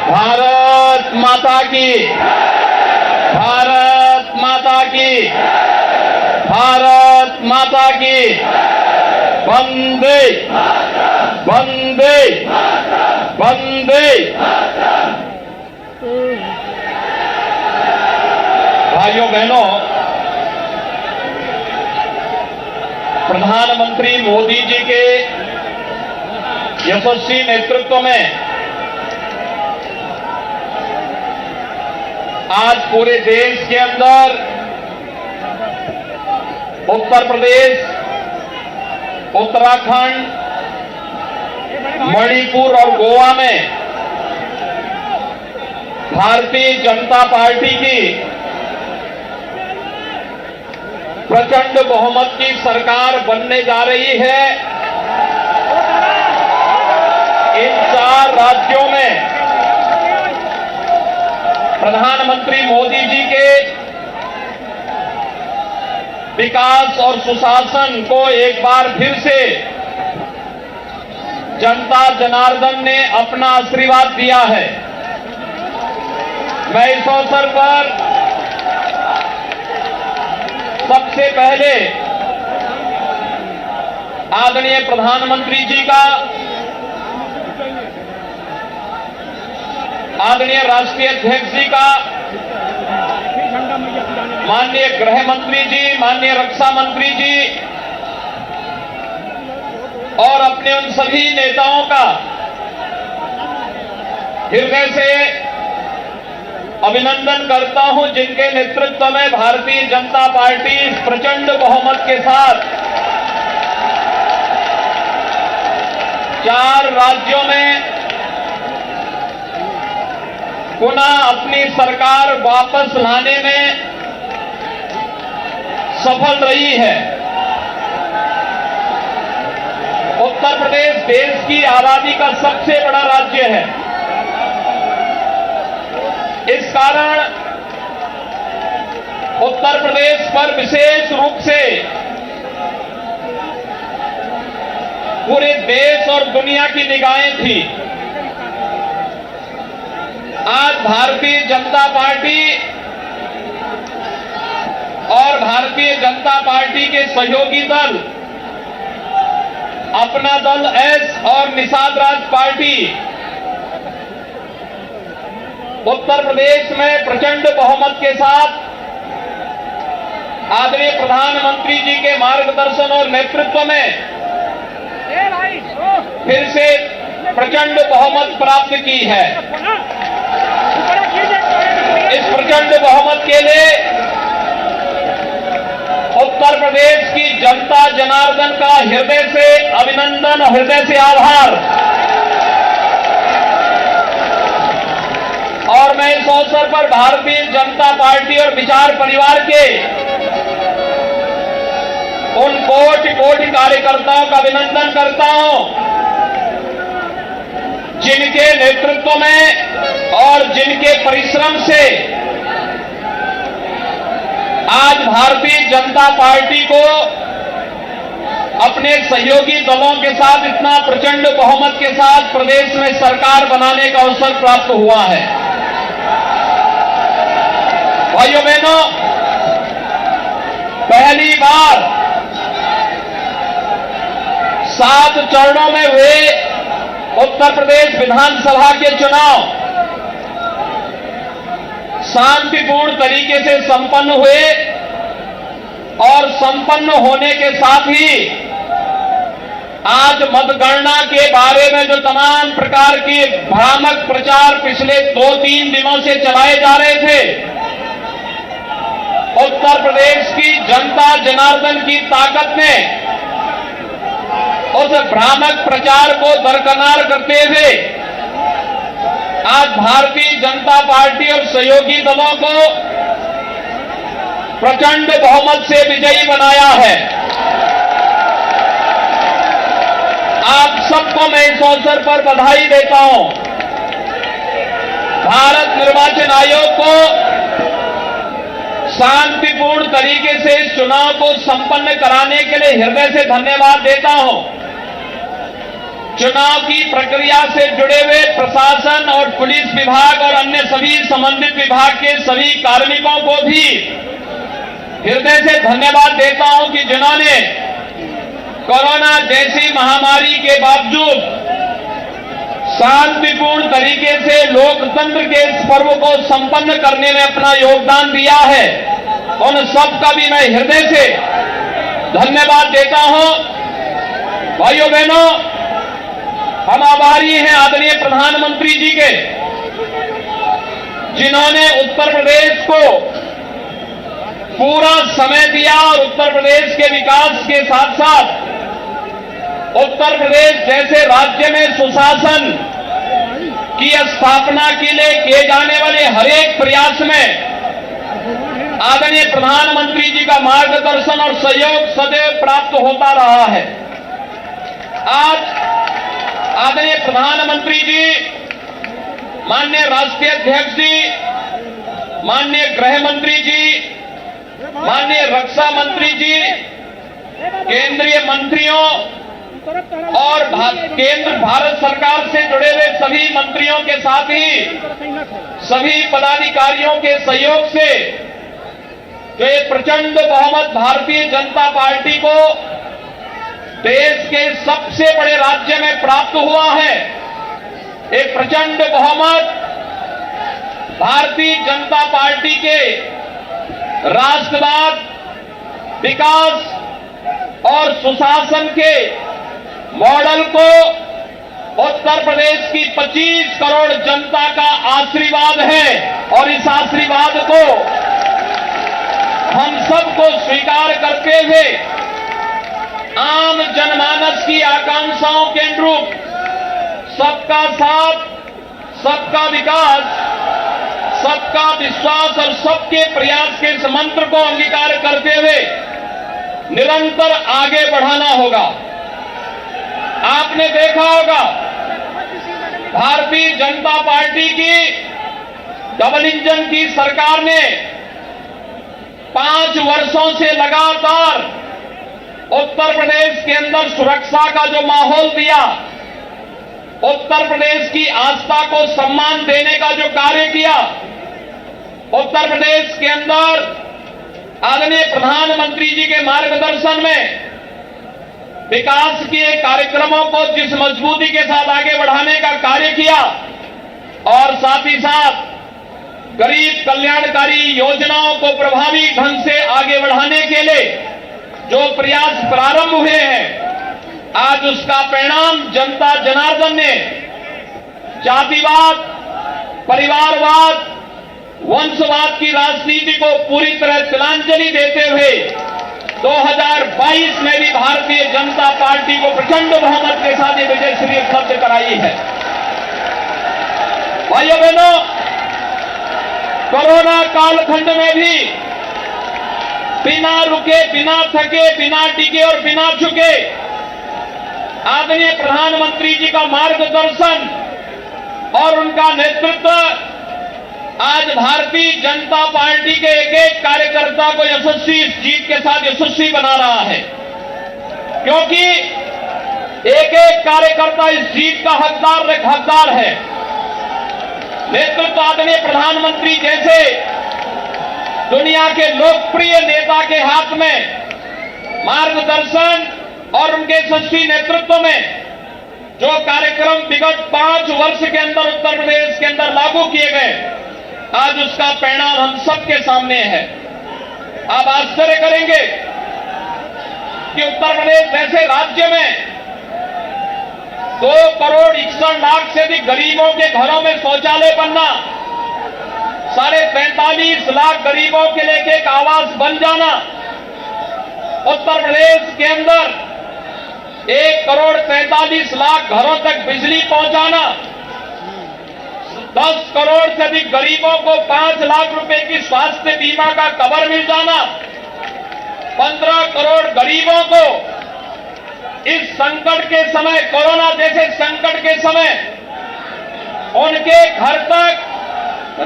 भारत माता की, भारत माता की, भारत माता की, वंदे वंदे वंदे। भाइयों बहनों, प्रधानमंत्री मोदी जी के यशस्वी नेतृत्व में आज पूरे देश के अंदर उत्तर प्रदेश, उत्तराखंड, मणिपुर और गोवा में भारतीय जनता पार्टी की प्रचंड बहुमत की सरकार बनने जा रही है। इन 4 राज्यों में प्रधानमंत्री मोदी जी के विकास और सुशासन को एक बार फिर से जनता जनार्दन ने अपना आशीर्वाद दिया है। मैं इस अवसर पर सबसे पहले आदरणीय प्रधानमंत्री जी का, आदरणीय राष्ट्रीय अध्यक्ष जी का, माननीय गृह मंत्री जी, माननीय रक्षा मंत्री जी और अपने उन सभी नेताओं का हृदय से अभिनंदन करता हूं जिनके नेतृत्व में भारतीय जनता पार्टी प्रचंड बहुमत के साथ 4 राज्यों में पुनः अपनी सरकार वापस लाने में सफल रही है। उत्तर प्रदेश देश की आबादी का सबसे बड़ा राज्य है। इस कारण उत्तर प्रदेश पर विशेष रूप से पूरे देश और दुनिया की निगाहें थी। आज भारतीय जनता पार्टी और भारतीय जनता पार्टी के सहयोगी दल, अपना दल एस और निषाद राज पार्टी उत्तर प्रदेश में प्रचंड बहुमत के साथ आदरणीय प्रधानमंत्री जी के मार्गदर्शन और नेतृत्व में फिर से प्रचंड बहुमत प्राप्त की है। इस प्रचंड बहुमत के लिए उत्तर प्रदेश की जनता जनार्दन का हृदय से अभिनंदन, हृदय से आभार। और मैं इस अवसर पर भारतीय जनता पार्टी और विचार परिवार के उन कोटि कोटि कार्यकर्ताओं का अभिनंदन करता हूं जिनके नेतृत्व में और जिनके परिश्रम से आज भारतीय जनता पार्टी को अपने सहयोगी दलों के साथ इतना प्रचंड बहुमत के साथ प्रदेश में सरकार बनाने का अवसर प्राप्त हुआ है। भाइयों बहनों, पहली बार 7 चरणों में हुए उत्तर प्रदेश विधानसभा के चुनाव शांतिपूर्ण तरीके से संपन्न हुए और संपन्न होने के साथ ही आज मतगणना के बारे में जो तमाम प्रकार के भ्रामक प्रचार पिछले 2-3 दिनों से चलाए जा रहे थे, उत्तर प्रदेश की जनता जनार्दन की ताकत ने उस भ्रामक प्रचार को दरकिनार करते हुए आज भारतीय जनता पार्टी और सहयोगी दलों को प्रचंड बहुमत से विजयी बनाया है। आप सबको मैं इस अवसर पर बधाई देता हूं। भारत निर्वाचन आयोग को शांतिपूर्ण तरीके से इस चुनाव को संपन्न कराने के लिए हृदय से धन्यवाद देता हूं। चुनाव की प्रक्रिया से जुड़े हुए प्रशासन और पुलिस विभाग और अन्य सभी संबंधित विभाग के सभी कार्मिकों को भी हृदय से धन्यवाद देता हूं कि जिन्होंने कोरोना जैसी महामारी के बावजूद शांतिपूर्ण तरीके से लोकतंत्र के इस पर्व को संपन्न करने में अपना योगदान दिया है। उन सबका भी मैं हृदय से धन्यवाद देता हूं। भाइयों बहनों, हम आभारी हैं आदरणीय प्रधानमंत्री जी के, जिन्होंने उत्तर प्रदेश को पूरा समय दिया और उत्तर प्रदेश के विकास के साथ साथ उत्तर प्रदेश जैसे राज्य में सुशासन की स्थापना के लिए किए जाने वाले हर एक प्रयास में आदरणीय प्रधानमंत्री जी का मार्गदर्शन और सहयोग सदैव प्राप्त होता रहा है। आज आदरणीय प्रधानमंत्री जी, माननीय राष्ट्रीय अध्यक्ष जी, माननीय गृह मंत्री जी, माननीय रक्षा मंत्री जी, केंद्रीय मंत्रियों और केंद्र भारत सरकार से जुड़े हुए सभी मंत्रियों के साथ ही सभी पदाधिकारियों के सहयोग से जो ये प्रचंड बहुमत भारतीय जनता पार्टी को देश के सबसे बड़े राज्य में प्राप्त हुआ है। एक प्रचंड बहुमत भारतीय जनता पार्टी के राष्ट्रवाद, विकास और सुशासन के मॉडल को उत्तर प्रदेश की 25 करोड़ जनता का आशीर्वाद है और इस आशीर्वाद को हम सबको स्वीकार करते हुए आम जनमानस की आकांक्षाओं के अनुरूप सबका साथ, सबका विकास, सबका विश्वास और सबके प्रयास के इस मंत्र को अंगीकार करते हुए निरंतर आगे बढ़ाना होगा। आपने देखा होगा भारतीय जनता पार्टी की डबल इंजन की सरकार ने 5 वर्षों से लगातार उत्तर प्रदेश के अंदर सुरक्षा का जो माहौल दिया, उत्तर प्रदेश की आस्था को सम्मान देने का जो कार्य किया, उत्तर प्रदेश के अंदर आदरणीय प्रधानमंत्री जी के मार्गदर्शन में विकास के कार्यक्रमों को जिस मजबूती के साथ आगे बढ़ाने का कार्य किया और साथ ही साथ गरीब कल्याणकारी योजनाओं को प्रभावी ढंग से आगे बढ़ाने के लिए जो प्रयास प्रारंभ हुए हैं, आज उसका परिणाम जनता जनार्दन ने जातिवाद, परिवारवाद, वंशवाद की राजनीति को पूरी तरह तिलांजलि देते हुए 2022 में भी भारतीय जनता पार्टी को प्रचंड बहुमत के साथ ये विजय श्री उपलब्ध कराई है। भाइयों बहनों, कोरोना कालखंड में भी बिना रुके, बिना थके, बिना टिके और बिना झुके आदरणीय प्रधानमंत्री जी का मार्गदर्शन और उनका नेतृत्व आज भारतीय जनता पार्टी के एक एक कार्यकर्ता को यशस्वी, इस जीत के साथ यशस्वी बना रहा है, क्योंकि एक एक कार्यकर्ता इस जीत का हकदार है। नेतृत्व आदरणीय प्रधानमंत्री जैसे दुनिया के लोकप्रिय नेता के हाथ में मार्गदर्शन और उनके यशस्वी नेतृत्व में जो कार्यक्रम विगत 5 वर्ष के अंदर उत्तर प्रदेश के अंदर लागू किए गए, आज उसका परिणाम हम सबके सामने है। आप आश्चर्य करेंगे कि उत्तर प्रदेश जैसे राज्य में 2 करोड़ 61 लाख से अधिक गरीबों के घरों में शौचालय बनना, 45.5 लाख गरीबों के लिए एक आवास बन जाना, उत्तर प्रदेश के अंदर 1 करोड़ 43 लाख घरों तक बिजली पहुंचाना, 10 करोड़ से अधिक गरीबों को 5 लाख रुपए की स्वास्थ्य बीमा का कवर मिल जाना, 15 करोड़ गरीबों को इस संकट के समय, कोरोना जैसे संकट के समय उनके घर तक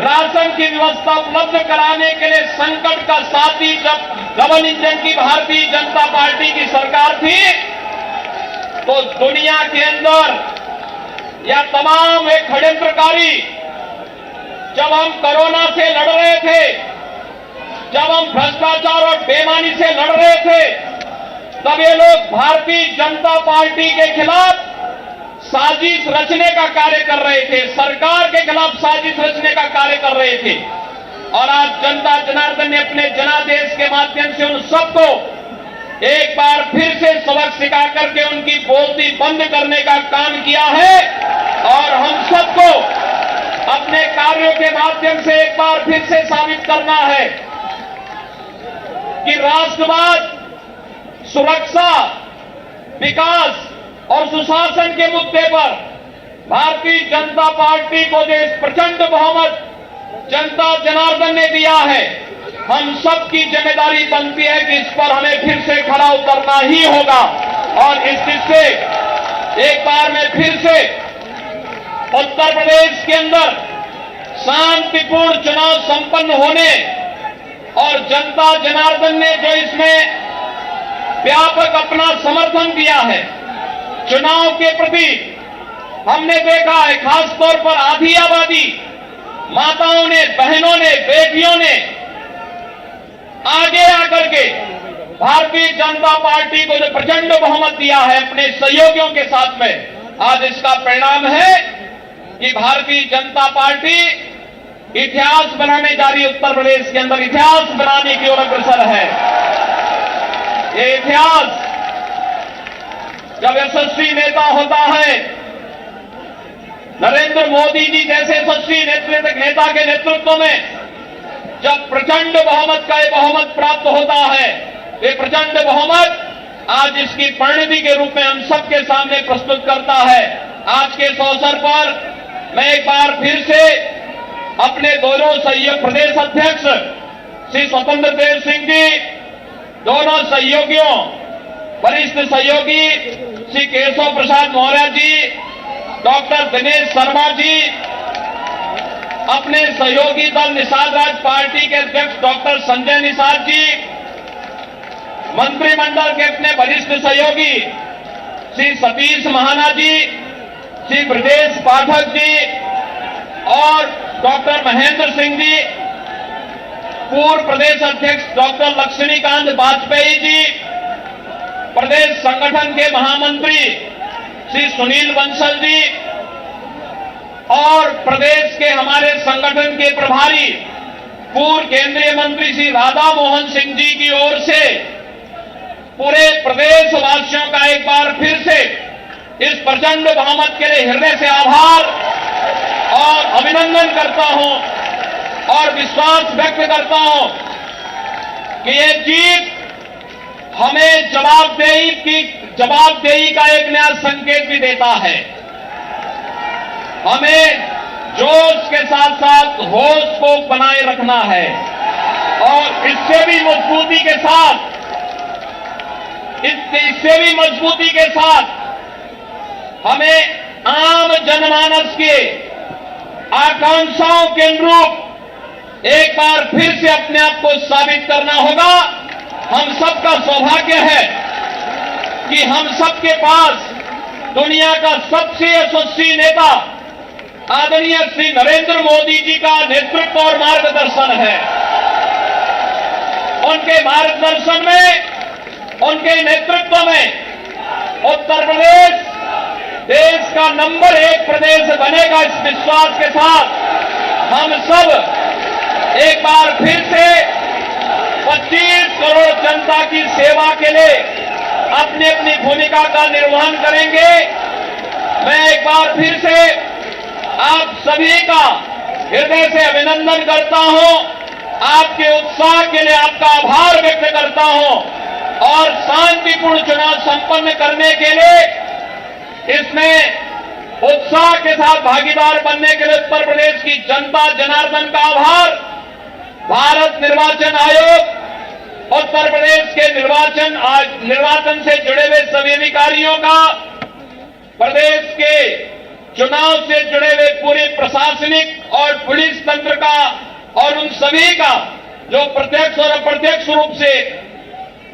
राशन की व्यवस्था उपलब्ध कराने के लिए संकट का साथी जब डबल इंजन की भारतीय जनता पार्टी की सरकार थी, तो दुनिया के अंदर या तमाम एक षड्यंत्रकारी जब हम कोरोना से लड़ रहे थे, जब हम भ्रष्टाचार और बेईमानी से लड़ रहे थे, तब ये लोग भारतीय जनता पार्टी के खिलाफ साजिश रचने का कार्य कर रहे थे, सरकार के खिलाफ साजिश रचने का कार्य कर रहे थे। और आज जनता जनार्दन ने अपने जनादेश के माध्यम से उन सबको एक बार फिर से सबक सिखा करके उनकी बोलती बंद करने का काम किया है। और हम सबको अपने कार्यों के माध्यम से एक बार फिर से साबित करना है कि राष्ट्रवाद, सुरक्षा, विकास और सुशासन के मुद्दे पर भारतीय जनता पार्टी को जो इस प्रचंड बहुमत जनता जनार्दन ने दिया है, हम सबकी जिम्मेदारी बनती है कि इस पर हमें फिर से खड़ा उतरना ही होगा। और इस से एक बार मैं फिर से उत्तर प्रदेश के अंदर शांतिपूर्ण चुनाव संपन्न होने और जनता जनार्दन ने जो इसमें व्यापक अपना समर्थन दिया है चुनाव के प्रति, हमने देखा है खासतौर पर आधी आबादी माताओं ने, बहनों ने, बेटियों ने आगे आकर के भारतीय जनता पार्टी को जो प्रचंड बहुमत दिया है अपने सहयोगियों के साथ में, आज इसका परिणाम है कि भारतीय जनता पार्टी इतिहास बनाने जा रही है। उत्तर प्रदेश के अंदर इतिहास बनाने की ओर अग्रसर है। ये इतिहास जब यशस्वी नेता होता है, नरेंद्र मोदी जी जैसे यशस्वी नेता के नेतृत्व में जब प्रचंड बहुमत का ये बहुमत प्राप्त होता है, ये प्रचंड बहुमत आज इसकी परिणति के रूप में हम सबके सामने प्रस्तुत करता है। आज के इस अवसर पर मैं एक बार फिर से अपने दोनों सहयोग प्रदेश अध्यक्ष श्री स्वतंत्र देव सिंह जी, दोनों सहयोगियों, वरिष्ठ सहयोगी श्री केशव प्रसाद मौर्य जी, डॉक्टर दिनेश शर्मा जी, अपने सहयोगी दल निषाद राज पार्टी के अध्यक्ष डॉक्टर संजय निषाद जी, मंत्रिमंडल के अपने वरिष्ठ सहयोगी श्री सतीश महाना जी, श्री ब्रजेश पाठक जी और डॉक्टर महेंद्र सिंह जी, पूर्व प्रदेश अध्यक्ष डॉक्टर लक्ष्मीकांत वाजपेयी जी, प्रदेश संगठन के महामंत्री श्री सुनील बंसल जी और प्रदेश के हमारे संगठन के प्रभारी पूर्व केंद्रीय मंत्री श्री राधा मोहन सिंह जी की ओर से पूरे प्रदेश वासियों का एक बार फिर से इस प्रचंड बहुमत के लिए हृदय से आभार और अभिनंदन करता हूं और विश्वास व्यक्त करता हूं कि ये जीत हमें जवाबदेही का एक नया संकेत भी देता है। हमें जोश के साथ साथ होश को बनाए रखना है और इससे भी मजबूती के साथ हमें आम जनमानस के आकांक्षाओं के अनुरूप एक बार फिर से अपने आप को साबित करना होगा। हम सबका सौभाग्य है कि हम सबके पास दुनिया का सबसे यशस्वी नेता आदरणीय श्री नरेंद्र मोदी जी का नेतृत्व और मार्गदर्शन है। उनके मार्गदर्शन में, उनके नेतृत्व में उत्तर प्रदेश देश का नंबर 1 प्रदेश बनेगा। इस विश्वास के साथ हम सब एक बार फिर से 25 करोड़ जनता की सेवा के लिए अपनी अपनी भूमिका का निर्वहन करेंगे। मैं एक बार फिर से आप सभी का हृदय से अभिनंदन करता हूं, आपके उत्साह के लिए आपका आभार व्यक्त करता हूं और शांतिपूर्ण चुनाव संपन्न करने के लिए इसमें उत्साह के साथ भागीदार बनने के लिए उत्तर प्रदेश की जनता जनार्दन का आभार। भारत निर्वाचन आयोग, उत्तर प्रदेश के निर्वाचन से जुड़े हुए सभी अधिकारियों का, प्रदेश के चुनाव से जुड़े हुए पूरे प्रशासनिक और पुलिस तंत्र का और उन सभी का जो प्रत्यक्ष और अप्रत्यक्ष रूप से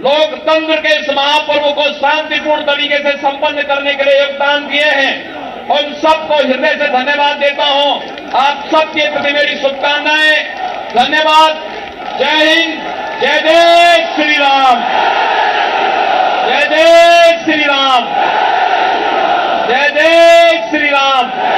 लोकतंत्र के इस महापर्व को शांतिपूर्ण तरीके से संपन्न करने के लिए योगदान दिए हैं। उन सबको हृदय से धन्यवाद देता हूं। आप सबके प्रति मेरी शुभकामनाएं। धन्यवाद। जय हिंद। जय जय श्री राम। जय जय श्री राम। जय जय श्री राम।